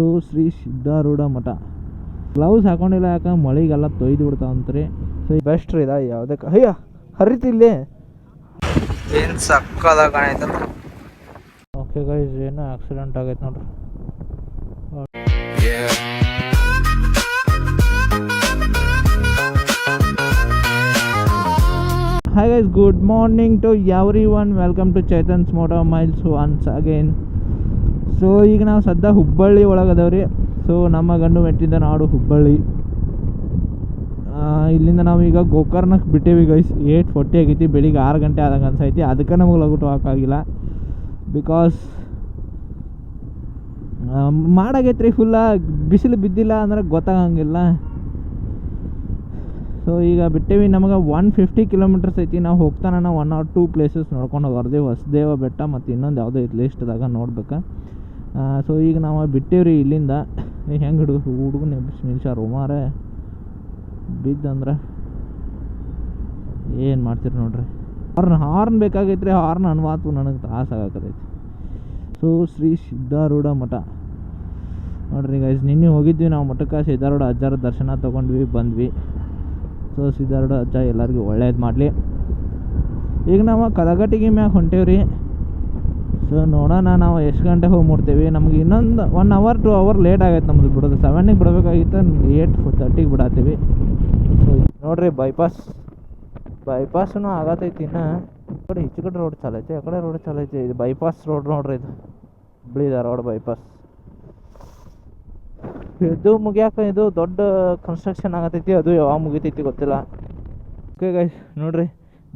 So Shri Siddharudha ಮಠ. Gloves ಹಾಕೊಂಡಿಲ್ಲ, ಯಾಕೆ ಮಳೆಗೆಲ್ಲ ತೊಯ್ದು ಬಿಡ್ತಾವಂತ್ರಿ. So best ರೀ ಇದ ಯಾವುದಕ್ಕೆ ಅಯ್ಯ ಹರಿತಿಲ್ಲೇ ಏನು ಸಕ್ಕದ ಕಾಣೈತಲ್ಲ. ಓಕೆ ಗೈಸ್, ಏನೋ ಆಕ್ಸಿಡೆಂಟ್ ಆಗೈತೆ ನೋಡ್ರಿ. Hi guys, good morning to everyone. Welcome to Chaitan's Motor Miles once again. So ಈಗ ನಾವು ಸದ್ಯ ಹುಬ್ಬಳ್ಳಿ ಒಳಗದವ್ರಿ. ಸೊ ನಮ್ಮ ಗಂಡು ಮೆಟ್ಟಿದ ನಾಡು ಹುಬ್ಬಳ್ಳಿ. ಇಲ್ಲಿಂದ ನಾವು ಈಗ ಗೋಕರ್ಣಕ್ಕೆ ಬಿಟ್ಟೇವಿ ಗೈಸ್. 8:40 ಆಗೈತಿ, ಬೆಳಿಗ್ಗೆ 6 ಗಂಟೆ ಆದಂಗೆ ಅನ್ಸೈತಿ. ಅದಕ್ಕೆ ನಮಗೆ ಲಗುಟ್ ಹೋಗೋಕ್ಕಾಗಿಲ್ಲ, ಬಿಕಾಸ್ ಮಾಡಾಗೈತ್ರಿ. ಫುಲ್ಲ ಬಿಸಿಲು ಬಿದ್ದಿಲ್ಲ ಅಂದ್ರೆ ಗೊತ್ತಾಗಂಗಿಲ್ಲ. ಸೊ ಈಗ ಬಿಟ್ಟೇವಿ. ನಮಗೆ 150 ಕಿಲೋಮೀಟರ್ಸ್ ಐತಿ. ನಾವು ಹೋಗ್ತಾನೆ 1 or 2 ಪ್ಲೇಸಸ್ ನೋಡ್ಕೊಂಡು ಹೋಗೋರ್ದೇವು. ಹೊಸದೇವ ಬೆಟ್ಟ ಮತ್ತು ಇನ್ನೊಂದು ಯಾವುದೋ ಐತಿ ಲಿಸ್ಟ್ದಾಗ ನೋಡ್ಬೇಕು. ಸೊ ಈಗ ನಾವು ಬಿಟ್ಟೇವ್ರಿ ಇಲ್ಲಿಂದ. ಹೆಂಗೆ ಹುಡುಗನ ನಿಲ್ಸಾರು ಮಾರೆ ಬಿದ್ದಂದ್ರೆ ಏನು ಮಾಡ್ತೀರಿ ನೋಡ್ರಿ. ಹಾರ್ನ್ ಬೇಕಾಗೈತ್ರಿ. ಹಾರ್ನ್ ಅನ್ವಾತು ನನಗೆ ತ್ರಾಸಾಗತೈತಿ. ಸೊ ಶ್ರೀ ಸಿದ್ಧಾರೂಢ ಮಠ ನೋಡ್ರಿ ಗೈಸ್. ನಿನ್ನೆ ಹೋಗಿದ್ವಿ ನಾವು ಮಠಕ್ಕೆ. ಸಿದ್ಧಾರೂಢ ಅಜ್ಜಾರ ದರ್ಶನ ತೊಗೊಂಡ್ವಿ, ಬಂದ್ವಿ. ಸೊ ಸಿದ್ಧಾರೂಢ ಅಜ್ಜ ಎಲ್ಲರಿಗೂ ಒಳ್ಳೇದು ಮಾಡಲಿ. ಈಗ ನಾವು ಕಲಘಟಗಿ ಮ್ಯಾಗ ಹೊಂಟೇವ್ರಿ. ಸೊ ನೋಡೋಣ ನಾವು ಎಷ್ಟು ಗಂಟೆಗೆ ಹೋಗಿ ಮುಟ್ತೇವೆ. ನಮ್ಗೆ ಇನ್ನೊಂದು 1 hour 2 hour ಲೇಟ್ ಆಗೈತೆ ನಮ್ದು ಬಿಡೋದು. 7ಗೆ ಬಿಡಬೇಕಾಗಿತ್ತು, 8:30 ಬಿಡತ್ತೀವಿ. ಸೊ ನೋಡ್ರಿ ಬೈಪಾಸ್ನು ಆಗತೈತಿ. ಇನ್ನು ಈ ಕಡೆ ಈಚೆ ಕಡೆ ರೋಡ್ ಚಾಲೈತಿ, ಆ ಕಡೆ ರೋಡ್ ಚಾಲೈತಿ. ಇದು ಬೈಪಾಸ್ ರೋಡ್ ನೋಡ್ರಿ, ಇದು ಹುಬ್ಳಿ ಧಾರವಾಡ ಬೈಪಾಸ್. ಇದು ಮುಗಿಯಾಕ ಇದು ದೊಡ್ಡ ಕನ್ಸ್ಟ್ರಕ್ಷನ್ ಆಗತೈತಿ. ಅದು ಯಾವಾಗ ಮುಗಿತೈತಿ ಗೊತ್ತಿಲ್ಲ. ಓಕೆ ಗೈಸ್ ನೋಡ್ರಿ,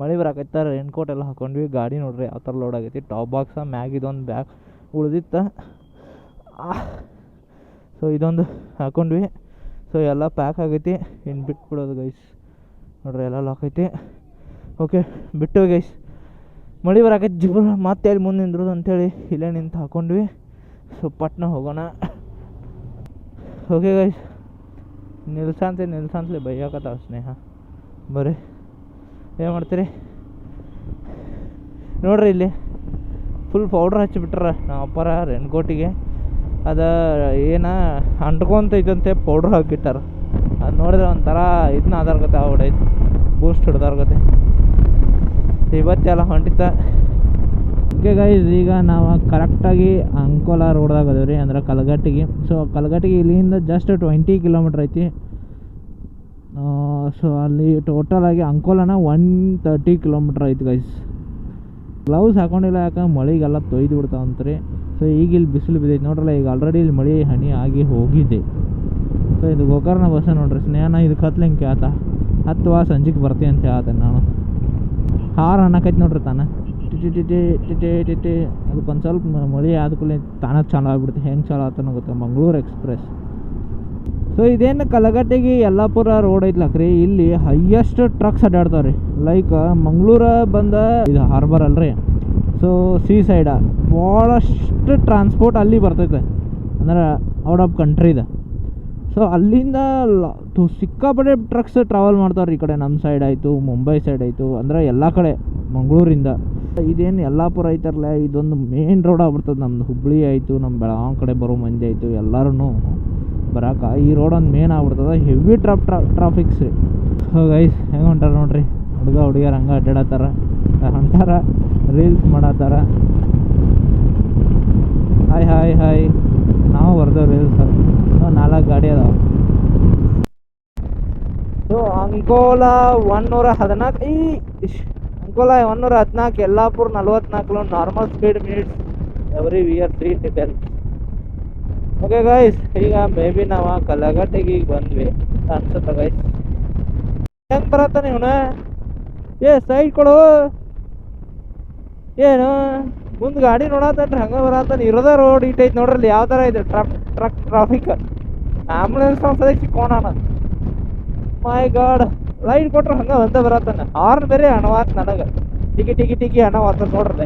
ಮಳೆ ಬರಾಕೈತ. ರೈನ್ಕೋಟ್ ಎಲ್ಲ ಹಾಕೊಂಡ್ವಿ. ಗಾಡಿ ನೋಡ್ರಿ ಯಾವ ಥರ ಲೋಡ್ ಆಗೈತಿ. ಟಾಪ್ ಬಾಕ್ಸ ಮ್ಯಾಗ ಇದೊಂದು ಬ್ಯಾಗ್ ಉಳ್ದಿತ್ತು. ಸೊ ಇದೊಂದು ಹಾಕೊಂಡ್ವಿ. ಸೊ ಎಲ್ಲ ಪ್ಯಾಕ್ ಆಗೈತಿ. ಇನ್ನು ಬಿಟ್ಬಿಡೋದು ಗೈಸ್. ನೋಡ್ರಿ ಎಲ್ಲ ಲಾಕ್ ಐತಿ. ಓಕೆ ಬಿಟ್ಟು ಗೈಸ್. ಮಳೆ ಬರಾಕೈತಿ ಜಿಬ್ಬ. ಮತ್ತೆ ಅಲ್ಲಿ ಮುಂದೆ ನಿಂದ್ರದು ಅಂಥೇಳಿ ಇಲ್ಲೇ ನಿಂತು ಹಾಕೊಂಡ್ವಿ. ಸೊ ಪಟ್ನ ಹೋಗೋಣ. ಓಕೆ ಗೈಸ್, ನಿಲ್ಸಂತಲೇ ಬೈಯಾಕತ್ತಾವ ಸ್ನೇಹ. ಬರ್ರಿ, ಏನು ಮಾಡ್ತೀರಿ ನೋಡ್ರಿ. ಇಲ್ಲಿ ಫುಲ್ ಪೌಡ್ರ್ ಹಚ್ಚಿಬಿಟ್ರ ನಮ್ಮ ಅಪ್ಪರ ರೆನ್ಕೋಟಿಗೆ. ಅದು ಏನು ಅಂಟ್ಕೊಂತೈತಂತೆ ಪೌಡ್ರ್ ಹಾಕಿಟ್ಟಾರ. ಅದು ನೋಡಿದ್ರೆ ಒಂಥರ ಇದನ್ನ ಆಧಾರ್ಗತೆ ಹೊಡೈತಿ, ಬೂಸ್ಟ್ ಹಿಡ್ದಾರ್ಗತೆ. ಇವತ್ತೆಲ್ಲ ಹೊಂಟಿತ್ತ. ಓಕೆ ಗೈಸ್, ಈಗ ನಾವು ಕರೆಕ್ಟಾಗಿ ಅಂಕೋಲಾ ರೋಡ್ದಾಗ ಅದೇವಿ ರೀ, ಅಂದ್ರೆ ಕಲಘಟಗಿ. ಸೊ ಕಲಘಟಗಿ ಇಲ್ಲಿಂದ ಜಸ್ಟ್ 20 ಕಿಲೋಮೀಟ್ರ್ ಐತಿ. ಸೊ ಅಲ್ಲಿ ಟೋಟಲಾಗಿ ಅಂಕೋಲಾನ 130 ಕಿಲೋಮೀಟ್ರ್ ಐತಿ ಗೈಸ್. ಗ್ಲೌಸ್ ಹಾಕೊಂಡಿಲ್ಲ, ಯಾಕೆ ಮಳೆಗೆಲ್ಲ ತೊಯ್ದು ಬಿಡ್ತಾವಂತ್ರಿ. ಸೊ ಈಗ ಇಲ್ಲಿ ಬಿಸಿಲು ಬಿದ್ದೈತಿ ನೋಡ್ರಲ್ಲ. ಈಗ ಆಲ್ರೆಡಿ ಇಲ್ಲಿ ಮಳೆ ಹನಿ ಆಗಿ ಹೋಗಿದೆ. ಸೊ ಇದು ಗೋಕರ್ಣ ಬಸ್ ನೋಡ್ರಿ. ಸ್ನೇಹನ ಇದಕ್ಕೆ ಹತ್ಲಿಂಗೆ ಕೇಳ್ತಾ ಹತ್ತುವ ಸಂಜೆಗೆ ಬರ್ತೀನಿ ಅಂತ ಹೇಳ್ತೇನೆ ನಾನು. ಹಾರ ಅನ್ನಕೈತಿ ನೋಡ್ರಿ ತಾನ ಟಿಟಿ. ಅದಕ್ಕೊಂದು ಸ್ವಲ್ಪ ಮಳೆ ಆದ ಕೂಡಲೇ ತಾನ ಚಾಲು ಆಗ್ಬಿಡುತ್ತೆ. ಹೆಂಗೆ ಚಾಲು ಆತನೋ ಗೊತ್ತಾ, ಮಂಗಳೂರು ಎಕ್ಸ್ಪ್ರೆಸ್. ಸೊ ಇದೇನು ಕಲಘಟಗಿ ಯಲ್ಲಾಪುರ ರೋಡ್ ಐತ್ಲಕ್ರಿ. ಇಲ್ಲಿ ಹೈಯೆಸ್ಟ್ ಟ್ರಕ್ಸ್ ಅಡ್ಡಾಡ್ತಾವೆ ರೀ. ಲೈಕ್ ಮಂಗಳೂರು ಬಂದ ಇದು ಹಾರ್ಬರ್ ಅಲ್ರಿ. ಸೊ ಸೀ ಸೈಡ ಭಾಳಷ್ಟು ಟ್ರಾನ್ಸ್ಪೋರ್ಟ್ ಅಲ್ಲಿ ಬರ್ತೈತೆ, ಅಂದ್ರೆ ಔಟ್ ಆಫ್ ಕಂಟ್ರಿದ. ಸೊ ಅಲ್ಲಿಂದ ಸಿಕ್ಕಾಪಟ್ಟೆ ಟ್ರಕ್ಸ್ ಟ್ರಾವೆಲ್ ಮಾಡ್ತಾವ್ರಿ. ಈ ಕಡೆ ನಮ್ಮ ಸೈಡ್ ಆಯಿತು, ಮುಂಬೈ ಸೈಡ್ ಆಯಿತು, ಅಂದರೆ ಎಲ್ಲ ಕಡೆ ಮಂಗಳೂರಿಂದ. ಇದೇನು ಯಲ್ಲಾಪುರ ಐತಾರಲ್ಲ, ಇದೊಂದು ಮೇನ್ ರೋಡ್ ಆಗ್ಬಿಡ್ತದೆ ನಮ್ದು. ಹುಬ್ಬಳ್ಳಿ ಆಯಿತು, ನಮ್ಮ ಬೆಳಗಾವಿ ಕಡೆ ಬರೋ ಮಂದಿ ಆಯಿತು, ಎಲ್ಲರೂ ಬರಾಕ ಈ ರೋಡ್ ಒಂದು ಮೇನ್ ಆಗ್ಬಿಡ್ತದೆ. ಹೆವಿ ಟ್ರಾಫಿಕ್ಸ್ ರೀ. ಗೈಸ್ ಹೆಂಗೆ ಹೊಂಟಾರ ನೋಡ್ರಿ. ಹುಡುಗಿಯರು ಹಂಗೆ ಅಡ್ಡಾಡತ್ತಾರ, ಹೊಂಟಾರ, ರೀಲ್ಸ್ ಮಾಡತ್ತಾರ. ಹಾಯ್ ನಾವು ಬರ್ದೇವೆ ರೀಲ್ಸ್. 4 ಗಾಡಿ ಅದಾವ. So Ankola 114 Ankola 114, Yellapur 44. Normal speed minutes every wear 3 to 10. Okay guys, ಈಗ ಮೇ ಬಿ ನಾವು ಕಲಘಟಗಿಗೆ ಬಂದ್ವಿ ಅನ್ಸುತ್ತೆ ಗೈಸ್. ಹೆಂಗೆ ಬರತ್ತಾನೆ ಇವನ? ಸೈಡ್ ಕೊಡು. ಏನು ಮುಂದೆ ಗಾಡಿ ನೋಡತ್ತನ್ರಿ, ಹಂಗೆ ಬರತ್ತಾನೆ. ಇರೋದ ರೋಡ್ ಇಟ್ಟೈತೆ ನೋಡ್ರಲ್ಲಿ ಯಾವ ಥರ ಇದೆ ಟ್ರಾಫಿಕ್. ಆಂಬುಲೆನ್ಸ್ ಸದಕ್ಕೆ ಸಿಕ್ಕೋಣ. ಮೈ ಗಾಡ್, ಲೈಟ್ ಕೊಟ್ರೆ ಹಂಗೆ ಒಂದೇ ಬರತ್ತಾನೆ. ಹಾರ್ನ್ ಬೇರೆ ಹಣವಾತ್ ನನಗೆ. ಟಿಕಿ ಹಣವಾತ ನೋಡ್ರಲ್ಲ.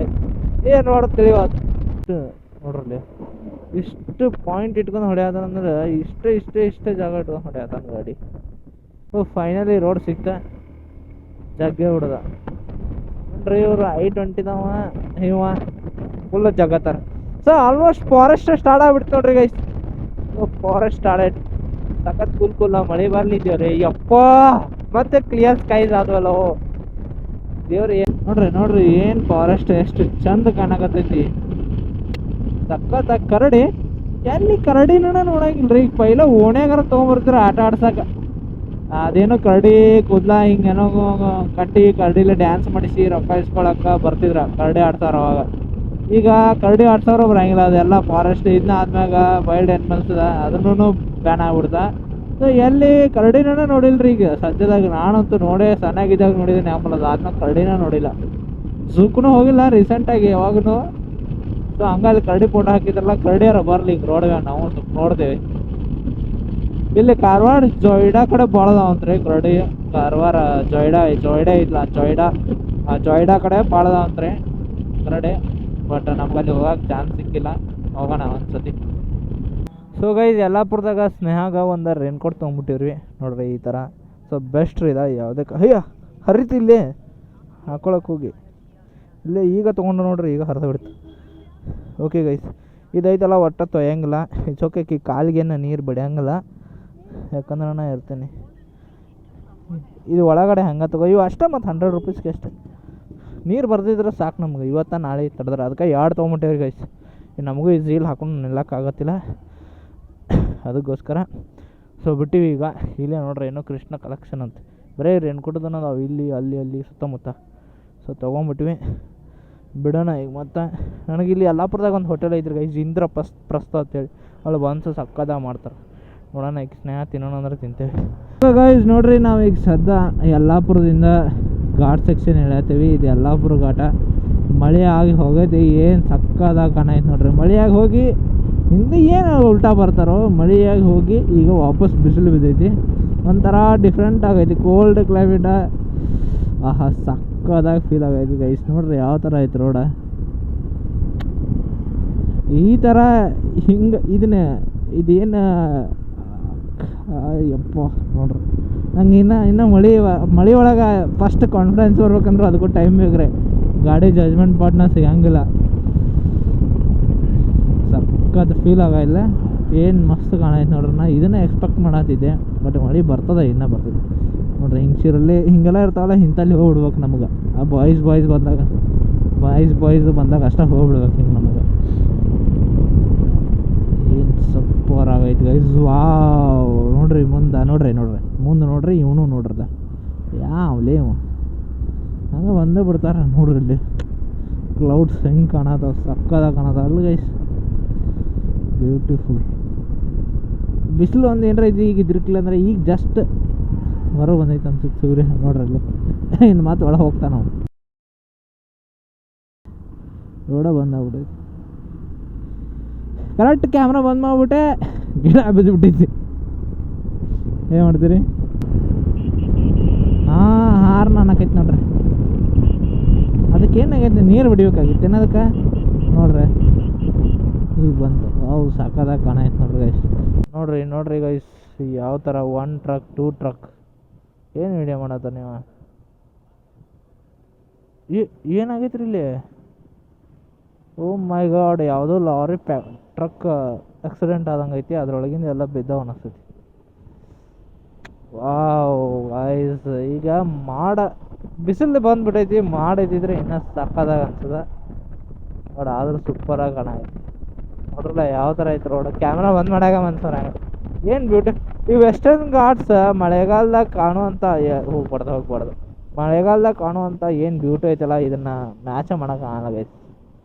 ಏನು ನೋಡೋದು ತಿಳಿವಾತ ನೋಡ್ರಲ್ಲಿ. ಇಷ್ಟು ಪಾಯಿಂಟ್ ಇಟ್ಕೊಂಡು ಹೊಡೆಯದಂದ್ರೆ ಇಷ್ಟೇ ಜಾಗ ಇಟ್ಕೊಂಡು ಹೊಡೆಯತಾನ ಗಾಡಿ. ಓ ಫೈನಲಿ ರೋಡ್ ಸಿಕ್ತ. ಜಗ್ಗೆ ಹೊಡೆದ ನೋಡ್ರಿ. ಇವರು I-20ದವ ಇವ ಫುಲ್ ಜಗತ್ತಾರ. ಸೊ ಆಲ್ಮೋಸ್ಟ್ ಫಾರೆಸ್ಟ್ ಸ್ಟಾರ್ಟ್ ಆಗ್ಬಿಡ್ತು ನೋಡ್ರಿ ಗೈಸ್. Forest started. ಸಖತ್ ಕೂಲ್ ನಾವು ಮಳೆ ಬರ್ಲಿದ್ದೇವ್ರಿ. ಯಪ್ಪ ಮತ್ತೆ ಕ್ಲಿಯರ್ ಸ್ಕೈಸ್ ಆದ್ವಲ್ಲ ದೇವ್ರಿ. ನೋಡ್ರಿ ಏನ್ ಫಾರೆಸ್ಟ್ ಎಷ್ಟು ಚಂದ ಕಾಣಕತ್ತೈತಿ. ಸಖತ್ ಕರಡಿ. ಎಲ್ಲಿ ಕರಡಿನ ನೋಡಂಗಿಲ್ರಿ. ಈಗ ಪೈಲ ಓಣ್ಯಾಗಾರ ತೊಗೊಂಬರ್ತೀರ ಆಟ ಆಡ್ಸಕ. ಅದೇನೋ ಕರಡಿ ಕೂದ್ಲ ಹಿಂಗೇನೋ ಕಟ್ಟಿ ಕರಡಿಲಿ ಡ್ಯಾನ್ಸ್ ಮಾಡಿಸಿ ರೊಕ್ಕ ಇಸ್ಕೊಳಕ ಬರ್ತಿದ್ರ ಕರಡಿ ಆಡ್ತಾರ ಅವಾಗ. ಈಗ ಕರಡಿ ಆಡ್ಸೋರು ಬರಂಗಿಲ್ಲ. ಅದೆಲ್ಲ ಫಾರೆಸ್ಟ್ ಇದನ್ನ ಆದ್ಮ್ಯಾಗ ವೈಲ್ಡ್ ಅನಿಮಲ್ಸ್ ಅದನ್ನು ಬ್ಯಾನ್ ಆಗ್ಬಿಡ್ತ. ಸೊ ಎಲ್ಲಿ ಕರಡಿನ ನೋಡಿಲ್ರಿ ಈಗ ಸದ್ಯದಾಗ. ನಾನಂತೂ ನೋಡೇ ಸಣ್ಣಾಗಿದ್ದಾಗ ನೋಡಿದ್ದೀನಿ. ಆಮೇಲೆ ಅದಾದ್ಮೇಲೆ ಕರಡಿನ ನೋಡಿಲ್ಲ. ಝೂಕ್ನು ಹೋಗಿಲ್ಲ ರೀಸೆಂಟಾಗಿ ಯಾವಾಗೂ. ಸೊ ಹಂಗಾಗಿ ಕರಡಿ ಫೋಟೋ ಹಾಕಿದ್ರಲ್ಲ, ಕರಡಿಯಾರ ಬರ್ಲಿ ಈಗ ರೋಡ್ಗ ನಾವು ಸ್ವಲ್ಪ ನೋಡ್ದೇವೆ. ಇಲ್ಲಿ ಕಾರವಾರ ಜೊಯ್ಡಾ ಕಡೆ ಭಾಳ ಅದಾವಂತ್ರಿ ಕರಡಿ. ಕಾರವಾರ ಜೊಯ್ಡಾ ಇಲ್ಲ ಜೊಯ್ಡಾ ಕಡೆ ಭಾಳ ಅದಾವಂತ್ರಿ ಕರಡಿ. ಬಟ್ ನಮ್ಗಲ್ಲಿ ಹೋಗಕ್ಕೆ ಚಾನ್ಸ್ ಸಿಕ್ಕಿಲ್ಲ. ಹೋಗೋಣ ಒಂದ್ಸತಿ. ಸೊ ಗೈಸ್ ಯಲ್ಲಾಪುರದಾಗ ಸ್ನೇಹಾಗ ಒಂದು ರೇನ್ ಕೋಟ್ ತೊಗೊಂಬಿಟ್ಟಿವ್ರಿ ನೋಡ್ರಿ ಈ ಥರ. ಸೊ ಬೆಸ್ಟ್ ರೀ ಇದು. ಯಾವುದಕ್ಕೆ ಹರಿತು ಇಲ್ಲಿ ಹಾಕೊಳಕ್ಕೆ ಹೋಗಿ ಇಲ್ಲೇ ಈಗ ತೊಗೊಂಡು ನೋಡ್ರಿ ಈಗ ಹರಿದು ಬಿಡ್ತು. ಓಕೆ ಗೈಸ್ ಇದೈತಲ್ಲ ಒಟ್ಟು ತೊಯ್ಯಂಗಿಲ್ಲ. ಚೊಕ್ಕಿ ಕಾಲಿಗೇನು ನೀರು ಬಡಿಯಂಗಿಲ್ಲ. ಯಾಕಂದ್ರೆ ನಾನು ಇರ್ತೀನಿ ಇದು ಒಳಗಡೆ ಹಂಗೆ ತಗೋ. ಇವು ಅಷ್ಟೇ ಮತ್ತು 100 ರೂಪೀಸ್ಗೆ ಅಷ್ಟೇ. ನೀರು ಬರ್ದಿದ್ರೆ ಸಾಕು ನಮ್ಗೆ. ಇವತ್ತು ನಾಳೆ ತಡೆದ್ರೆ ಅದಕ್ಕೆ 2 ತೊಗೊಂಬಿಟ್ಟೇವ್ರಿ ಗೈಸ್. ನಮಗೂ ಈ ಝೀಲ್ ಹಾಕೊಂಡು ನಿಲ್ಲಕ್ಕಾಗತ್ತಿಲ್ಲ ಅದಕ್ಕೋಸ್ಕರ. ಸೊ ಬಿಟ್ಟಿವಿ ಈಗ. ಇಲ್ಲೇ ನೋಡ್ರಿ ಏನೋ ಕೃಷ್ಣ ಕಲೆಕ್ಷನ್ ಅಂತ ಬರೀ ರೇನ್ಕೋಟದನ ಅದಾವೆ ಇಲ್ಲಿ ಅಲ್ಲಿ ಸುತ್ತಮುತ್ತ. ಸೊ ತೊಗೊಂಬಿಟ್ವಿ ಬಿಡೋಣ ಈಗ. ಮತ್ತು ನನಗೆ ಇಲ್ಲಿ ಯಲ್ಲಾಪುರದಾಗ ಒಂದು ಹೋಟೆಲ್ ಐತ್ರಿ ಗೈಸ್, ಇಂದ್ರ ಪ್ರಸ್ತ ಅಂತೇಳಿ. ಅಲ್ಲಿ ಬನ್ಸು ಸಕ್ಕದಾಗ ಮಾಡ್ತಾರೆ. ನೋಡೋಣ ಈಗ ಸ್ನೇಹ ತಿನ್ನೋಣ ಅಂದ್ರೆ ತಿಂತೇವೆ. ಗೈಸ್ ನೋಡ್ರಿ ನಾವು ಈಗ ಸದ್ಯ ಯಲ್ಲಾಪುರದಿಂದ ಘಾಟ್ ಸೆಕ್ಷನ್ ಹೇಳತ್ತೀವಿ. ಇದು ಯಲ್ಲಾಪುರ ಘಾಟ. ಮಳೆ ಆಗಿ ಹೋಗೈತಿ. ಏನು ಸಕ್ಕದಾಗ ಕಾಣೈತೆ ನೋಡ್ರಿ. ಮಳೆಯಾಗಿ ಹೋಗಿ ಹಿಂದೆ ಏನು ಉಲ್ಟಾ ಬರ್ತಾರೋ. ಮಳೆಯಾಗಿ ಹೋಗಿ ಈಗ ವಾಪಸ್ ಬಿಸಿಲು ಬಿದ್ದೈತಿ. ಒಂಥರ ಡಿಫ್ರೆಂಟ್ ಆಗೈತಿ. ಕೋಲ್ಡ್ ಕ್ಲೈಮೇಟ. ಆಹಾ ಸಕ್ಕದಾಗ ಫೀಲ್ ಆಗೈತಿ ಗೈಸ್. ನೋಡ್ರಿ ಯಾವ ಥರ ಐತೆ ರೋಡ. ಈ ಥರ ಹಿಂಗೆ ಇದೇನು ಯಪ್ಪ ನೋಡ್ರಿ. ನಂಗೆ ಇನ್ನು ಮಳೆ ಒಳಗೆ ಫಸ್ಟ್ ಕಾನ್ಫಿಡೆನ್ಸ್ ಬರ್ಬೇಕಂದ್ರೆ ಅದಕ್ಕೂ ಟೈಮ್ ಬೇಕ್ರಿ. ಗಾಡಿ ಜಜ್ಮೆಂಟ್ ಪಾಟ್ನ ಸಿಗಂಗಿಲ್ಲ. ಸಕ್ಕತ್ ಫೀಲ್ ಆಗಿಲ್ಲ. ಏನು ಮಸ್ತ್ ಕಾಣೈತೆ ನೋಡ್ರಿ. ನಾ ಇದನ್ನೇ ಎಕ್ಸ್ಪೆಕ್ಟ್ ಮಾಡತ್ತಿದ್ದೆ. ಬಟ್ ಮಳೆ ಬರ್ತದೆ ಬರ್ತದೆ ನೋಡ್ರಿ. ಹಿಂಗೆಲ್ಲ ಇರ್ತಾವಲ್ಲ ಇಂಥಲ್ಲಿ ಹೋಗ್ಬಿಡ್ಬೇಕು ನಮ್ಗೆ. ಆ ಬಾಯ್ಸ್ ಬಂದಾಗ ಅಷ್ಟೇ ಹೋಗ್ಬಿಡ್ಬೇಕು ಹಿಂಗೆ ನಮಗೆ. ಏನು ಸೂಪರ್ ಆಗೈತೆ ಗೈಸ್. ವಾವ್ ನೋಡ್ರಿ ಮುಂದೆ ನೋಡ್ರಿ ಇವನು ನೋಡ್ರದ ಯಾವಲೇ ಹಂಗೆ ಬಂದೇ ಬಿಡ್ತಾರೆ ನೋಡ್ರಿ. ಇಲ್ಲಿ ಕ್ಲೌಡ್ಸ್ ಹೆಂಗೆ ಕಾಣತಾವ ಸಕ್ಕದಾಗ ಕಾಣತಾವ ಅಲ್ಲ ಗೈಸ್. ಬ್ಯೂಟಿಫುಲ್. ಬಿಸಿಲು ಒಂದು ಏನರ ಇದು ಈಗ ಇದ್ರಿಕಿಲ್ಲ ಅಂದ್ರೆ ಈಗ ಜಸ್ಟ್ ಹೊರ ಬಂದೈತೆ ಅನ್ಸುತ್ತೆ ಸೂರ್ಯ ನೋಡ್ರಿ. ಅಲ್ಲಿ ಇನ್ನು ಮಾತು ಒಳಗೆ ಹೋಗ್ತಾನ ನಾವು. ರೋಡ ಬಂದಾಗ್ಬಿಟ್ಟೈತಿ. ಕರೆಕ್ಟ್ ಕ್ಯಾಮ್ರಾ ಬಂದ್ ಮಾಡ್ಬಿಟ್ಟೆ ಗಿಡ ಬಿದ್ದುಬಿಟ್ಟೈತಿ. ಏನು ಮಾಡ್ತೀರಿ? ಹಾರ್ನ್ ಅನ್ನಕೈತಿ ನೋಡ್ರಿ. ಅದಕ್ಕೇನಾಗೈತಿ ನೀರು ಬಿಡಿಬೇಕಾಗಿತ್ತು ಏನದಕ್ಕೆ ನೋಡ್ರಿ. ಈಗ ಬಂತು. ಅವು ಸಾಕಾದಾಗ ಕಾಣೈತೆ ನೋಡ್ರಿ ಗೈಸ್. ನೋಡ್ರಿ ಗೈಸ್ ಯಾವ ಥರ 1 ಟ್ರಕ್ 2 ಟ್ರಕ್. ಏನು ವಿಡಿಯೋ ಮಾಡತ್ತ ನೀವು? ಏನಾಗೈತ್ರಿ ಇಲ್ಲಿ? ಓ ಮೈ ಗಾಡ್, ಯಾವುದೋ ಲಾರಿ ಟ್ರಕ್ ಆಕ್ಸಿಡೆಂಟ್ ಆದಂಗೆ ಐತಿ. ಅದ್ರೊಳಗಿಂದ ಎಲ್ಲ ಬಿದ್ದಾವ ಅನಿಸ್ತೈತಿ. ವಾವ್ ಗೈಸ್ ಈಗ ಬಿಸಿಲು ಬಂದ್ಬಿಟ್ಟೈತಿ. ಮಾಡೈತಿದ್ರೆ ಇನ್ನೂ ಸಕ್ಕದಾಗ ಅನ್ಸದ. ಬಟ್ ಆದ್ರೂ ಸೂಪರಾಗಿ ಕಾಣೈತಿ ನೋಡ್ರಲ್ಲ ಯಾವ ಥರ ಐತೆ ರೋಡ್. ಕ್ಯಾಮ್ರಾ ಬಂದ್ ಮಾಡಾಗ ಮನ್ಸರ ಏನು ಬ್ಯೂಟಿ. ಈ ವೆಸ್ಟರ್ನ್ ಘಾಟ್ಸ್ ಮಳೆಗಾಲದಾಗ ಕಾಣುವಂಥ ಹೋಗ್ಬಾರ್ದು. ಮಳೆಗಾಲದಾಗ ಕಾಣುವಂಥ ಏನು ಬ್ಯೂಟಿ ಐತಲ್ಲ ಇದನ್ನು ಮ್ಯಾಚ್ ಮಾಡೋಕೆ ಆಗೈತಿ.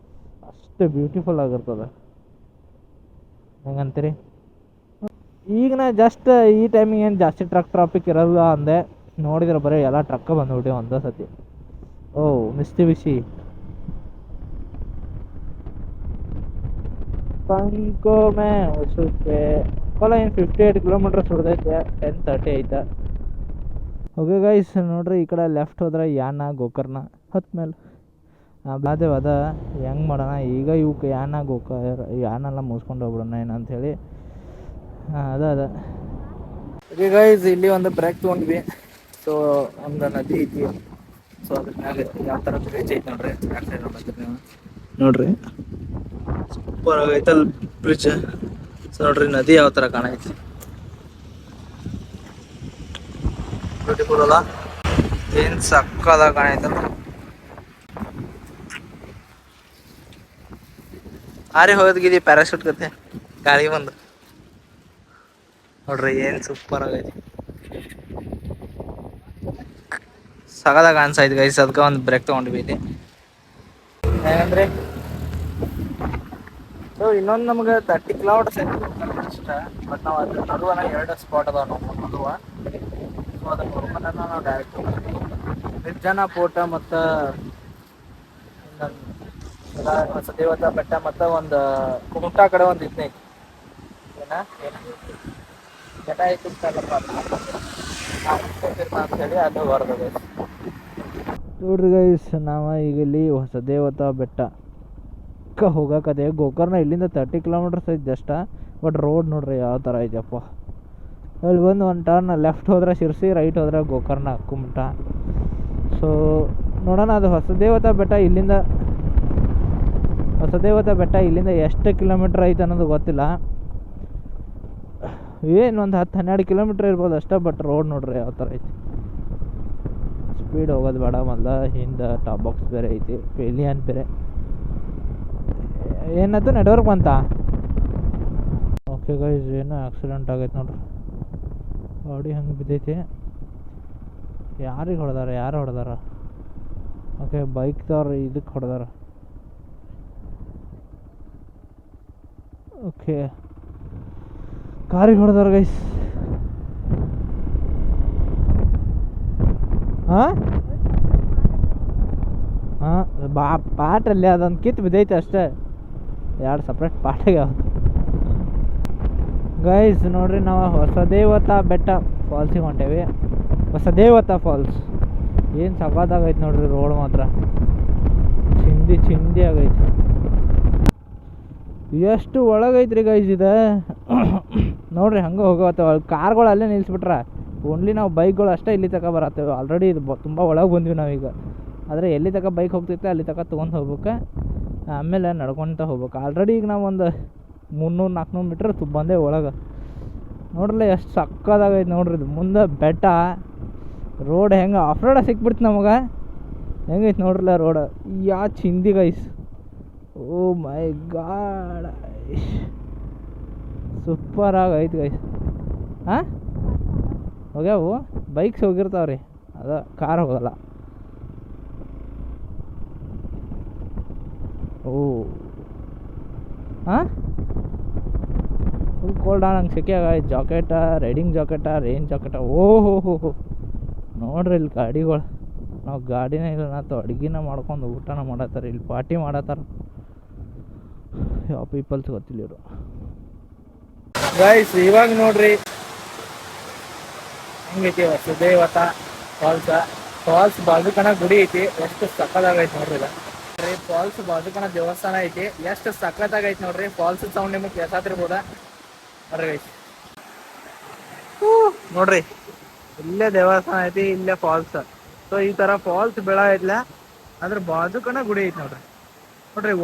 ಅಷ್ಟು ಬ್ಯೂಟಿಫುಲ್ ಆಗಿರ್ತದೆ. ಹೆಂಗಂತೀರಿ? ಈಗ ನಾ ಜಸ್ಟ್ ಈ ಟೈಮಿಗೆ ಏನು ಜಾಸ್ತಿ ಟ್ರಾಫಿಕ್ ಇರಲ್ಲ ಅಂದೆ. ನೋಡಿದ್ರೆ ಬರೀ ಎಲ್ಲ ಟ್ರಕ್ ಬಂದ್ಬಿಟ್ಟಿವೆ ಒಂದೇ ಸತಿ. ಓ ಮಿಸ್ತಿ ಪಂಕೋಮೆ ಹೊಸುತ್ತೆ ಕೊಲ. ಏನು 58 ಕಿಲೋಮೀಟರ್ಸ್ ಹೊಡೆದೈತೆ. 10:30 ಐತೆ. ಓಕೆ ಗೈಸ್ ನೋಡ್ರಿ ಈ ಕಡೆ ಲೆಫ್ಟ್ ಹೋದ್ರೆ ಯಾನ ಗೋಕರ್ಣ ಹತ್ಮೇಲೆ ಅದೇ ಅದ ಹೆಂಗೆ ಮಾಡೋಣ ಈಗ. ಇವಕ್ಕೆ ಯಾನೆಲ್ಲ ಮುಗಿಸ್ಕೊಂಡು ಹೋಗ್ಬಿಡೋಣ ಏನಂಥೇಳಿ. ಅದ ಓಕೆ ಗೈಸ್ ಇಲ್ಲಿ ಒಂದು ಬ್ರೇಕ್ ತೊಗೊಂಡ್ವಿ. ಸೊ ಒಂದು ನದಿ ಐತಿ. ಸೊ ಅದ್ರ ಮ್ಯಾಲೆ ಯಾವ ಥರ ಬ್ರಿಡ್ಜ್ ಐತಿ ನೋಡ್ರಿ. ಬ್ಯಾಕ್ ಸೈಡ್ ನೋಡ್ರಿ ಸೂಪರ್ ಆಗೈತಲ್ ಬ್ರಿಡ್ಜ್. ಸೊ ನೋಡ್ರಿ ನದಿ ಯಾವ ತರ ಕಾಣೈತಿ, ಬ್ಯೂಟಿಫುಲ್ ಅಲ್ಲ, ಏನ್ ಸಕ್ಕದಾಗ ಕಾಣೈತಲ್ಲ. ಆರೆ ಹೋದ್ಗಿದಿ ಪ್ಯಾರಾಶೂಟ್ ಕತೆ ಗಾಳಿ ಬಂದು ನೋಡ್ರಿ ಏನ್ ಸೂಪರ್ ಆಗೈತಿ, ಸಗದಾಗ ಅನ್ಸಾಯ್ತು ಗೈಸ್. ಅದಕ್ಕೆ ಒಂದು ಬ್ರೇಕ್ ತಗೊಂಡ್ವಿ ಇಲ್ಲಿ. ಏನಂದ್ರೆ ಸೊ ಇನ್ನೊಂದು ನಮ್ಗೆ 30 ಕಿಲೋಮೀಟರ್ಸ್ ಇಷ್ಟ, ಬಟ್ ನಾವು ಅದ್ರ ನಡುವನ 2 ಸ್ಪಾಟ್ ಅದಾವ ನಾವು ನಡುವ. ಸೊ ಅದನ್ನ ನೋಡ್ಕೊಂಡ ನಾವು ಡೈರೆಕ್ಟ್ ನಿರ್ಜನ ಫೋಟ ಮತ್ತು ಸದೇವತಾ ಬೆಟ್ಟ ಮತ್ತು ಒಂದು ಕುಮಟಾ ಕಡೆ ಒಂದು ಇದನ್ನ ಐತಿ, ಏನ ಬೆಟ್ಟ ಐತಿ ಅಂತ ಹೇಳಿ ಅದು ಹೊರದ. ನೋಡ್ರಿ ಗೈಸ್, ನಾವು ಈಗ ಇಲ್ಲಿ ಹೊಸದೇವತಾ ಬೆಟ್ಟಕ್ಕೆ ಹೋಗಕದೆ. ಗೋಕರ್ಣ ಇಲ್ಲಿಂದ 30 ಕಿಲೋಮೀಟರ್ಸ್ ಐತಿ ಜಸ್ಟ್, ಬಟ್ ರೋಡ್ ನೋಡ್ರಿ ಯಾವ ಥರ ಐತಪ್ಪ. ಅಲ್ಲಿ ಬಂದು ಒಂದು ಟರ್ನ್ ಲೆಫ್ಟ್ ಹೋದ್ರೆ ಶಿರ್ಸಿ, ರೈಟ್ ಹೋದ್ರೆ ಗೋಕರ್ಣ ಕುಮಟಾ. ಸೊ ನೋಡೋಣ, ಅದು ಹೊಸದೇವತಾ ಬೆಟ್ಟ ಇಲ್ಲಿಂದ ಎಷ್ಟು ಕಿಲೋಮೀಟ್ರ್ ಐತೆ ಅನ್ನೋದು ಗೊತ್ತಿಲ್ಲ. ಏನು ಒಂದು 10-12 ಕಿಲೋಮೀಟ್ರ್ ಇರ್ಬೋದು ಅಷ್ಟೇ, ಬಟ್ ರೋಡ್ ನೋಡ್ರಿ ಯಾವ ಥರ ಐತಿ. ಸ್ಪೀಡ್ ಹೋಗೋದು ಬೇಡ, ಮೊದಲ ಹಿಂದೆ ಟಾಪ್ ಬಾಕ್ಸ್ ಬೇರೆ ಐತಿ, ಪೇಲಿಯನ್ ಬೇರೆ. ಏನಾಯ್ತು, ನೆಟ್ವರ್ಕ್ ಬಂತ. ಓಕೆ ಗೈಸ್, ಏನೋ ಆಕ್ಸಿಡೆಂಟ್ ಆಗೈತೆ ನೋಡ್ರಿ, ಗಾಡಿ ಹಂಗೆ ಬಿದ್ದೈತಿ. ಯಾರಿಗೆ ಹೊಡೆದಾರ? ಓಕೆ, ಬೈಕ್ದವ್ರು ಇದಕ್ಕೆ ಹೊಡೆದಾರ. ಓಕೆ, ಕಾರಿಗೆ ಹೊಡೆದಾರ ಗೈಸ್. ಹಾಂ ಪಾಟಲ್ಲಿ ಅದೊಂದು ಕಿತ್ತು ಬಿದ್ದೈತೆ ಅಷ್ಟೇ, 2 ಸಪ್ರೇಟ್ ಪಾಟಾಗ್ಯಾವ ಗೈಸ್. ನೋಡ್ರಿ, ನಾವು ಹೊಸದೇವತಾ ಬೆಟ್ಟ ಫಾಲ್ಸಿಗೆ ಹೊಂಟೇವಿ. ಹೊಸದೇವತಾ ಫಾಲ್ಸ್ ಏನು ಸಖತ್ತಾಗೈತೆ ನೋಡ್ರಿ, ರೋಡ್ ಮಾತ್ರ ಚಿಂದಿ ಆಗೈತಿ. ಎಷ್ಟು ಒಳಗೈತ್ರಿ ಗೈಸ್ ಇದೆ. ನೋಡ್ರಿ ಹಂಗೆ ಹೋಗತ್ತವ ಕಾರ್ಗಳು, ಅಲ್ಲೇ ನಿಲ್ಲಿಸ್ಬಿಟ್ರೆ ಓನ್ಲಿ ನಾವು ಬೈಕ್ಗಳು ಅಷ್ಟೇ ಇಲ್ಲಿ ತನಕ ಬರತ್ತೇವೆ. ಆಲ್ರೆಡಿ ಇದು ತುಂಬ ಒಳಗೆ ಬಂದ್ವಿ ನಾವೀಗ. ಆದರೆ ಎಲ್ಲಿ ತನಕ ಬೈಕ್ ಹೋಗ್ತೈತೆ ಅಲ್ಲಿ ತನಕ ತೊಗೊಂಡು ಹೋಗ್ಬೇಕು, ಆಮೇಲೆ ನಡ್ಕೊತ ಹೋಗ್ಬೇಕು. ಆಲ್ರೆಡಿ ಈಗ ನಾವು ಒಂದು 300-400 ಮೀಟ್ರ್ ಬಂದೆ ಒಳಗೆ. ನೋಡ್ರಲ್ಲ ಎಷ್ಟು ಸಕ್ಕದಾಗೈತೆ ನೋಡ್ರಿ. ಇದು ಮುಂದೆ ಬೆಟ್ಟ, ರೋಡ್ ಹೆಂಗೆ ಆಫ್ ರೋಡ ಸಿಕ್ಬಿಡ್ತು ನಮಗೆ. ಹೆಂಗೈತೆ ನೋಡ್ರಲ್ಲ ರೋಡ್, ಚಿಂದಿ ಗೈಸ್. ಓ ಮೈ ಗಾಡ್, ಸೂಪರ್ ಆಗೈತೆ ಗೈಸ್. ಹಾಂ ಹೋಗ್ಯಾವು, ಬೈಕ್ಸ್ ಹೋಗಿರ್ತಾವ್ರಿ, ಅದು ಕಾರ್ ಹೋಗಲ್ಲ. ಓ ಹಾಂ, ಫುಲ್ ಕೋಲ್ಡ್ ನಂಗೆ ಸೆಕೆ ಆಗೈತೆ. ಜಾಕೆಟ, ರೈಡಿಂಗ್ ಜಾಕೆಟ, ರೇಂಜ್ ಜಾಕೆಟ. ಓಹೋ ನೋಡ್ರಿ ಇಲ್ಲಿ ಗಾಡಿಗಳು. ನಾವು ಗಾಡಿನೇ ಇಲ್ಲ, ನಾತು ಅಡುಗೆನ ಮಾಡ್ಕೊಂಡು ಊಟನ ಮಾಡತ್ತಾರ, ಇಲ್ಲಿ ಪಾರ್ಟಿ ಮಾಡತ್ತಾರ. ಯಾವ ಪೀಪಲ್ಸ್ ಗೊತ್ತಿಲ್ಲ ಇವರು ಗೈಸ್. ಇವಾಗ ನೋಡ್ರಿ ಹೆಂಗೈತಿ ಹೊಸದೇವತಾ ಫಾಲ್ಸ್ ಬಾಜುಕನ ಗುಡಿ ಐತಿ, ಎಷ್ಟು ಸಕ್ಕದಾಗೈತಿ ನೋಡ್ರಿ. ಫಾಲ್ಸ್ ಬಾಜುಕನ ದೇವಸ್ಥಾನ ಐತಿ, ಎಷ್ಟು ಸಕ್ಕತ್ತಾಗೈತಿ ನೋಡ್ರಿ. ಫಾಲ್ಸ್ ಸೌಂಡ್ ನಿಮಗೆ ಕೇಳ್ಸಾತಿರ್ಬೋದ ನೋಡ್ರಿ ಗೈಸ್. ನೋಡ್ರಿ ಇಲ್ಲೇ ದೇವಸ್ಥಾನ ಐತಿ, ಇಲ್ಲೇ ಫಾಲ್ಸ್. ಸೊ ಈ ತರ ಫಾಲ್ಸ್ ಬೆಳ ಐತ್ಲ, ಅದ್ರ ಬಾಜುಕನ ಗುಡಿ ಐತಿ ನೋಡ್ರಿ.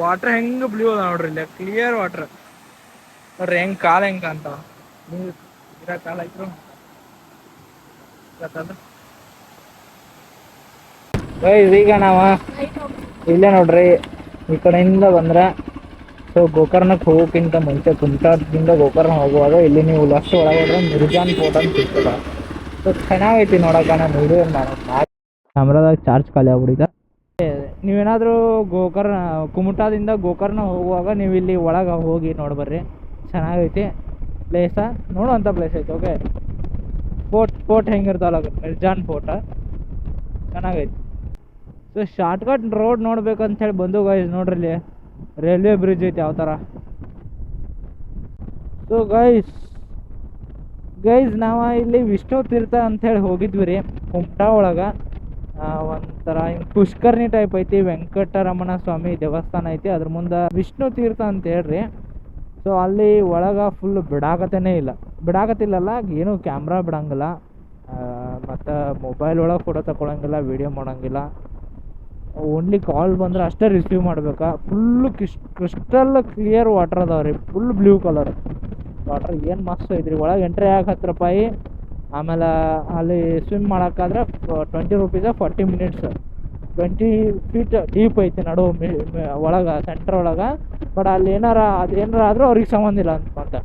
ವಾಟರ್ ಹೆಂಗ್ ಬ್ಲೂ ಅದ ನೋಡ್ರಿ, ಇಲ್ಲೇ ಕ್ಲಿಯರ್ ವಾಟರ್ ನೋಡ್ರಿ. ಹೆಂಗ್ ಕಾಲ ಹೆಂಗ್ ಕಾಣ್ತಾವ, ನೀರು ಇರೋ ಕಾಲ ಐತ್ರು. ಈಗ ನಾವ ಇಲ್ಲೇ ನೋಡ್ರಿ ಈ ಕಡೆಯಿಂದ ಬಂದ್ರೆ, ಸೊ ಗೋಕರ್ಣಕ್ಕೆ ಹೋಗೋಕ್ಕಿಂತ ಮುಂಚೆ ಕುಮಟಾದಿಂದ ಗೋಕರ್ಣ ಹೋಗುವಾಗ ಇಲ್ಲಿ ನೀವು ಲಕ್ಷ ಒಳಗೆ ಹೋದ್ರೆ ನಿರ್ಜಾನ್ ಫೋರ್ಟ್ ಅಂತ ಸಿಗ್ತದ. ಸೊ ಚೆನ್ನಾಗೈತಿ ನೋಡೋಕೆ. ನಾನು ವಿಡಿಯೋ ಕ್ಯಾಮ್ರಾದಾಗ ಚಾರ್ಜ್ ಖಾಲಿ ಆಗ್ಬಿಡಿದ. ನೀವೇನಾದರೂ ಕುಮಟಾದಿಂದ ಗೋಕರ್ಣ ಹೋಗುವಾಗ ನೀವು ಇಲ್ಲಿ ಒಳಗೆ ಹೋಗಿ ನೋಡ್ಬರ್ರಿ, ಚೆನ್ನಾಗೈತಿ ಪ್ಲೇಸ, ನೋಡುವಂಥ ಪ್ಲೇಸ್ ಐತಿ. ಓಕೆ, ಫೋರ್ಟ್ ಹೆಂಗಿರ್ತಾವಲ್ಲ ನಿರ್ಜಾನ್ ಫೋರ್ಟ್, ಚೆನ್ನಾಗೈತಿ. ಸೊ ಶಾರ್ಟ್ಕಟ್ ರೋಡ್ ನೋಡ್ಬೇಕಂತೇಳಿ ಬಂದು ಗೈಸ್. ನೋಡ್ರಿ ಇಲ್ಲಿ ರೈಲ್ವೆ ಬ್ರಿಡ್ಜ್ ಐತಿ ಯಾವ ಥರ. ಸೊ ಗೈಸ್ ನಾವು ಇಲ್ಲಿ ವಿಷ್ಣು ತೀರ್ಥ ಅಂಥೇಳಿ ಹೋಗಿದ್ವಿ ರೀ ಕುಮಟಾ ಒಳಗೆ. ಒಂಥರ ಹಿಂಗೆ ಪುಷ್ಕರ್ಣಿ ಟೈಪ್ ಐತಿ, ವೆಂಕಟರಮಣ ಸ್ವಾಮಿ ದೇವಸ್ಥಾನ ಐತಿ, ಅದ್ರ ಮುಂದೆ ವಿಷ್ಣು ತೀರ್ಥ ಅಂತ ಹೇಳ್ರಿ. ಸೊ ಅಲ್ಲಿ ಒಳಗೆ ಫುಲ್ ಬಿಡಾಕತ್ತಿಲ್ಲಲ್ಲ, ಏನು ಕ್ಯಾಮ್ರಾ ಬಿಡಂಗಿಲ್ಲ, ಮತ್ತು ಮೊಬೈಲ್ ಒಳಗೆ ಫೋಟೋ ತಗೊಳಂಗಿಲ್ಲ, ವೀಡಿಯೋ ಮಾಡೋಂಗಿಲ್ಲ. ಓನ್ಲಿ ಕಾಲ್ ಬಂದ್ರೆ ಅಷ್ಟೇ ರಿಸೀವ್ ಮಾಡ್ಬೇಕಾ. ಫುಲ್ಲು ಕ್ರಿಸ್ಟಲ್ ಕ್ಲಿಯರ್ ವಾಟರ್ ಅದಾವ ರೀ, ಫುಲ್ ಬ್ಲೂ ಕಲರ್. ವಾಟ್ರ್ ಏನು ಮಸ್ತ್ ಐತ್ರಿ. ಒಳಗೆ ಎಂಟ್ರಿ ಆಗಕ್ಕೆ 10 ರೂಪಾಯಿ. ಆಮೇಲೆ ಅಲ್ಲಿ swim ಮಾಡೋಕ್ಕಾದ್ರೆ 20 rupees 40 minutes. 20 feet deep ಐತಿ ನಡು ಒಳಗೆ, ಸೆಂಟ್ರ್ ಒಳಗೆ. ಬಟ್ ಅಲ್ಲಿ ಏನಾರ ಆದರೂ ಅವ್ರಿಗೆ ಸಂಬಂಧ ಇಲ್ಲ ಅಂತ.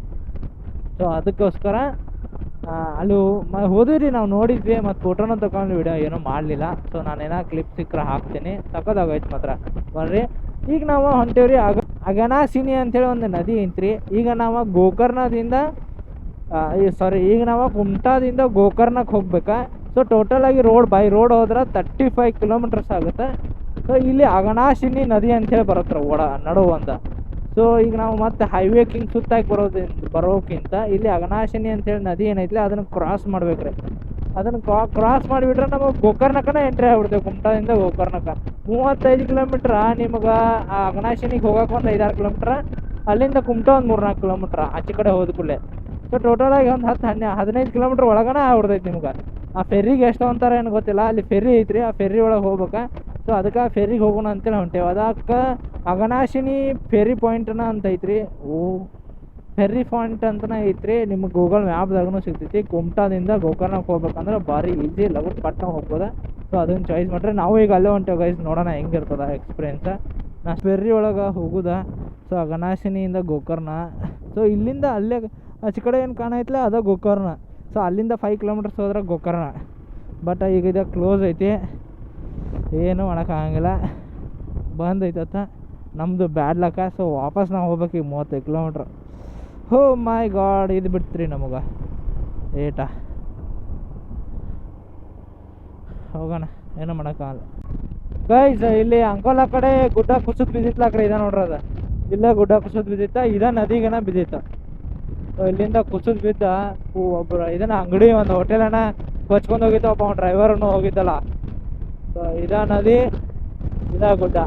ಸೊ ಅದಕ್ಕೋಸ್ಕರ ಅಲ್ಲಿ ಹೋದಿರಿ, ನಾವು ನೋಡಿದ್ವಿ ಮತ್ತು ಫೋಟೋನ ತೊಗೊಂಡು ವಿಡಿಯೋ ಏನೂ ಮಾಡಲಿಲ್ಲ. ಸೊ ನಾನೇನೋ ಕ್ಲಿಪ್ ಸಿಕ್ಕರೆ ಹಾಕ್ತೀನಿ. ಸಖತ್ತಾಗೈತೆ ಮಾತ್ರ ಬರ್ರಿ. ಈಗ ನಾವು ಹೊಂಟೇವ್ರಿ ಅಘನಾಶಿನಿ ಅಂಥೇಳಿ ಒಂದು ನದಿ ಐತ್ರಿ. ಈಗ ನಾವು ಗೋಕರ್ಣದಿಂದ ಈಗ ನಾವು ಕುಮಟಾದಿಂದ ಗೋಕರ್ಣಕ್ಕೆ ಹೋಗ್ಬೇಕಾ. ಸೊ ಟೋಟಲಾಗಿ ಬೈ ರೋಡ್ ಹೋದ್ರೆ 35 ಕಿಲೋಮೀಟರ್ಸ್ ಆಗುತ್ತೆ. ಸೊ ಇಲ್ಲಿ ಅಘನಾಶಿನಿ ನದಿ ಅಂಥೇಳಿ ಬರುತ್ತೆ ನಡುವಂದ. ಸೊ ಈಗ ನಾವು ಮತ್ತೆ ಹೈವೇ ಕಿಂಗ್ ಸುತ್ತಾಗಿ ಬರೋಕ್ಕಿಂತ ಇಲ್ಲಿ ಅಘನಾಶಿನಿ ಅಂಥೇಳಿ ನದಿ ಏನೈತಿ ಅದನ್ನು ಕ್ರಾಸ್ ಮಾಡ್ಬೇಕ್ರಿ. ಅದನ್ನು ಕ್ರಾಸ್ ಮಾಡಿಬಿಟ್ರೆ ನಮಗೆ ಗೋಕರ್ಣಕ್ಕನ ಎಂಟ್ರಿ ಆಗ್ಬಿಡ್ತೇವೆ. ಕುಮಟಾದಿಂದ ಗೋಕರ್ಣಕ್ಕೆ 35 ಕಿಲೋಮೀಟ್ರ. ನಿಮಗೆ ಆ ಅಘನಾಶಿನಿಗೆ ಹೋಗೋಕೆ ಒಂದು 5-6 ಕಿಲೋಮೀಟ್ರ, ಅಲ್ಲಿಂದ ಕುಮಟಾ ಒಂದು 3-4 ಕಿಲೋಮೀಟ್ರ ಆಚೆ ಕಡೆ ಹೋದ ಕೂಡಲೇ. ಸೊ ಟೋಟಲಾಗಿ ಒಂದು 10-15 ಕಿಲೋಮೀಟ್ರ್ ಒಳಗನ ಆಗ್ಬಿಡ್ತೈತಿ ನಿಮ್ಗೆ. ಆ ಫೆರಿಗೆ ಎಷ್ಟು ಅಂತಾರೆ ಏನು ಗೊತ್ತಿಲ್ಲ. ಅಲ್ಲಿ ಫೆರಿ ಐತ್ರಿ, ಆ ಫೆರಿ ಒಳಗೆ ಹೋಗ್ಬೇಕಾ. ಸೊ ಅದಕ್ಕೆ ಫೆರಿಗೆ ಹೋಗೋಣ ಅಂತೇಳಿ ಹೊಂಟೇವೆ. ಅದಕ್ಕೆ ಅಘನಾಶಿನಿ ಫೆರಿ ಪಾಯಿಂಟ್ನ ಅಂತ ಐತ್ರಿ. ಫೆರ್ರಿ ಪಾಯಿಂಟ್ ಅಂತನೇ ಐತ್ರಿ. ನಿಮ್ಗೆ ಗೂಗಲ್ ಮ್ಯಾಪ್ದಾಗೂ ಸಿಗ್ತೈತಿ. ಕುಮಟಾದಿಂದ ಗೋಕರ್ಣಕ್ಕೆ ಹೋಗ್ಬೇಕಂದ್ರೆ ಭಾರಿ ಈಸಿ, ಲಗುಟ್ ಪಟ್ನ ಹೋಗ್ಬೋದ. ಸೊ ಅದನ್ನು ಚಾಯ್ಸ್ ಮಾಡ್ರೆ ನಾವು ಈಗ ಅಲ್ಲೇ ಹೊಂಟೇವೆ ಗೈಸ್. ನೋಡೋಣ ಹೆಂಗಿರ್ತದ ಎಕ್ಸ್ಪೀರಿಯೆನ್ಸ್. ನಾ ಫೆರ್ರಿ ಒಳಗೆ ಹೋಗುದ. ಸೊ ಅಘನಾಶಿನಿಯಿಂದ ಗೋಕರ್ಣ. ಸೊ ಇಲ್ಲಿಂದ ಅಲ್ಲೇ ಆಚೆ ಕಡೆ ಏನು ಕಾಣೈತಿಲ್ಲ ಅದ ಗೋಕರ್ಣ. ಸೊ ಅಲ್ಲಿಂದ 5 ಕಿಲೋಮೀಟರ್ಸ್ ಹೋದ್ರೆ ಗೋಕರ್ಣ. ಬಟ್ ಈಗ ಇದು ಕ್ಲೋಸ್ ಐತಿ, ಏನು ಮಾಡೋಕ್ಕಾಗಂಗಿಲ್ಲ, ಬಂದ್ ಐತತ್ತ ನಮ್ಮದು ಬ್ಯಾಡ್ ಲಕ್ಕ. ಸೊ ವಾಪಸ್ ನಾವು ಹೋಗ್ಬೇಕು ಈಗ 35 ಕಿಲೋಮೀಟ್ರ್. ಹೋ ಮೈ ಗಾಡ್, ಇದು ಬಿಡ್ತೀರಿ ನಮಗೆ ಹೋಗೋಣ, ಏನೂ ಮಾಡೋಕ್ಕಾಗಲ್ಲ ಗೈಸ್. ಇಲ್ಲಿ ಅಂಕೋಲ ಕಡೆ ಗುಡ್ಡ ಕುಸಿದ್ ಬಿದ್ದಿತ್ಲ ಕಡೆ ಇದೆ ನೋಡ್ರಿ. ಅದ ಇಲ್ಲೇ ಗುಡ್ಡ ಕುಸಿದ್ ಬಿದ್ದಿತ್ತ, ಇದ ನದಿಗನ ಬಿದ್ದಿತ್ತ. ಇಲ್ಲಿಂದ ಕುಸಿದ್ ಬಿದ್ದ. ಒಬ್ಬರು ಇದನ್ನ ಅಂಗಡಿ ಒಂದು ಹೋಟೆಲನ್ನ ಕೊಚ್ಕೊಂಡು ಹೋಗಿದ್ದ. ಒಬ್ಬ ಡ್ರೈವರ್ನು ಹೋಗಿದ್ದಲ್ಲ. ಸೊ ಇದ ನದಿ, ಇದ ಗುಡ್ಡ.